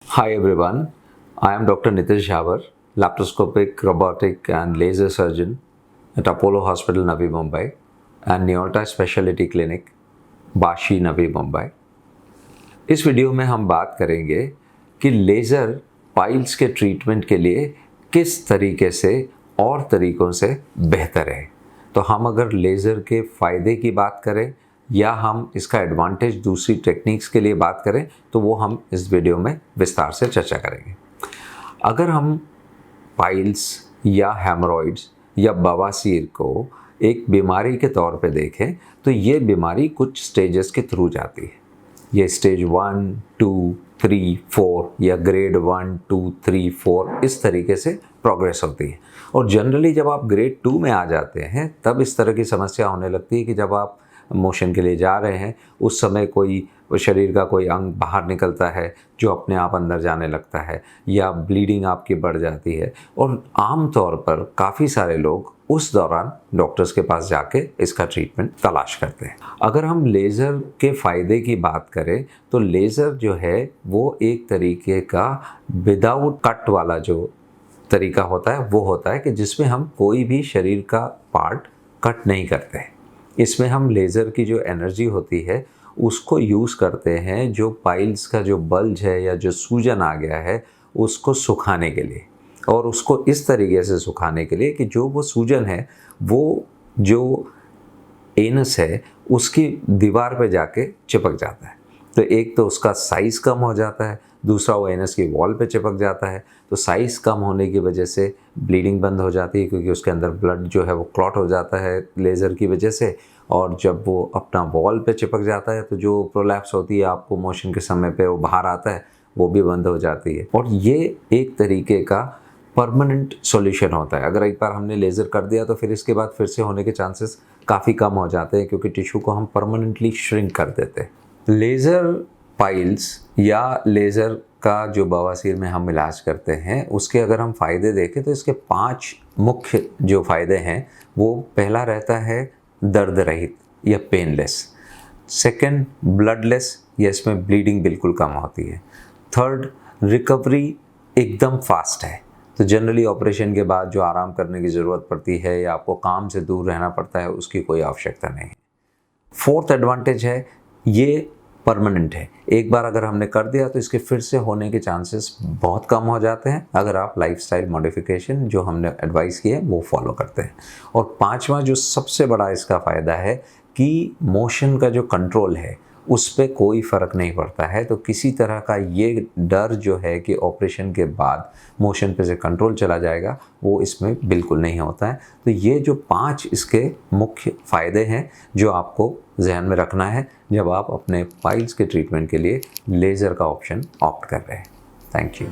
Hi everyone, I am Dr. Nitish Jhavar, laparoscopic, robotic and laser surgeon at Apollo Hospital, Navi Mumbai and Neota Specialty Clinic, बाशी Navi Mumbai. इस video में हम बात करेंगे कि laser piles के treatment के लिए किस तरीके से और तरीकों से बेहतर है। तो हम अगर लेज़र के फ़ायदे की बात करें या हम इसका एडवांटेज दूसरी टेक्निक्स के लिए बात करें तो वो हम इस वीडियो में विस्तार से चर्चा करेंगे। अगर हम पाइल्स या हेमरॉइड्स या बवासीर को एक बीमारी के तौर पे देखें तो ये बीमारी कुछ स्टेजेस के थ्रू जाती है। ये स्टेज 1, 2, 3, 4 या ग्रेड 1, 2, 3, 4 इस तरीके से प्रोग्रेस होती है। और जनरली जब आप ग्रेड 2 में आ जाते हैं तब इस तरह की समस्या होने लगती है कि जब आप मोशन के लिए जा रहे हैं उस समय कोई शरीर का कोई अंग बाहर निकलता है जो अपने आप अंदर जाने लगता है या ब्लीडिंग आपकी बढ़ जाती है। और आम तौर पर काफ़ी सारे लोग उस दौरान डॉक्टर्स के पास जाके इसका ट्रीटमेंट तलाश करते हैं। अगर हम लेज़र के फ़ायदे की बात करें तो लेज़र जो है वो एक तरीके का विदाउट कट वाला जो तरीका होता है वो होता है कि जिसमें हम कोई भी शरीर का पार्ट कट नहीं करते। इसमें हम लेज़र की जो एनर्जी होती है उसको यूज़ करते हैं जो पाइल्स का जो बल्ज है या जो सूजन आ गया है उसको सुखाने के लिए, और उसको इस तरीके से सुखाने के लिए कि जो वो सूजन है वो जो एनस है उसकी दीवार पे जाके चिपक जाता है। तो एक तो उसका साइज़ कम हो जाता है, दूसरा वो एनस की वॉल पे चिपक जाता है। तो साइज़ कम होने की वजह से ब्लीडिंग बंद हो जाती है क्योंकि उसके अंदर ब्लड जो है वो क्लॉट हो जाता है लेज़र की वजह से। और जब वो अपना वॉल पे चिपक जाता है तो जो प्रोलैप्स होती है आपको मोशन के समय पे वो बाहर आता है वो भी बंद हो जाती है। और ये एक तरीके का परमानेंट सॉल्यूशन होता है। अगर एक बार हमने लेज़र कर दिया तो फिर इसके बाद फिर से होने के चांसेस काफ़ी कम हो जाते हैं क्योंकि टिश्यू को हम परमानेंटली श्रिंक कर देते हैं। लेज़र पाइल्स या लेज़र का जो बवासीर में हम इलाज करते हैं उसके अगर हम फ़ायदे देखें तो इसके 5 मुख्य जो फ़ायदे हैं वो पहला रहता है दर्द रहित या पेनलेस। सेकंड, ब्लडलेस या इसमें ब्लीडिंग बिल्कुल कम होती है। थर्ड, रिकवरी एकदम फास्ट है। तो जनरली ऑपरेशन के बाद जो आराम करने की ज़रूरत पड़ती है या आपको काम से दूर रहना पड़ता है उसकी कोई आवश्यकता नहीं है। फोर्थ एडवांटेज है ये परमानेंट है। एक बार अगर हमने कर दिया तो इसके फिर से होने के चांसेस बहुत कम हो जाते हैं अगर आप लाइफस्टाइल मॉडिफिकेशन जो हमने एडवाइस की है वो फॉलो करते हैं। और पांचवा जो सबसे बड़ा इसका फ़ायदा है कि मोशन का जो कंट्रोल है उस पर कोई फ़र्क नहीं पड़ता है। तो किसी तरह का ये डर जो है कि ऑपरेशन के बाद मोशन पे से कंट्रोल चला जाएगा वो इसमें बिल्कुल नहीं होता है। तो ये जो 5 इसके मुख्य फ़ायदे हैं जो आपको जहन में रखना है जब आप अपने पाइल्स के ट्रीटमेंट के लिए लेज़र का ऑप्शन ऑप्ट कर रहे हैं। Thank you.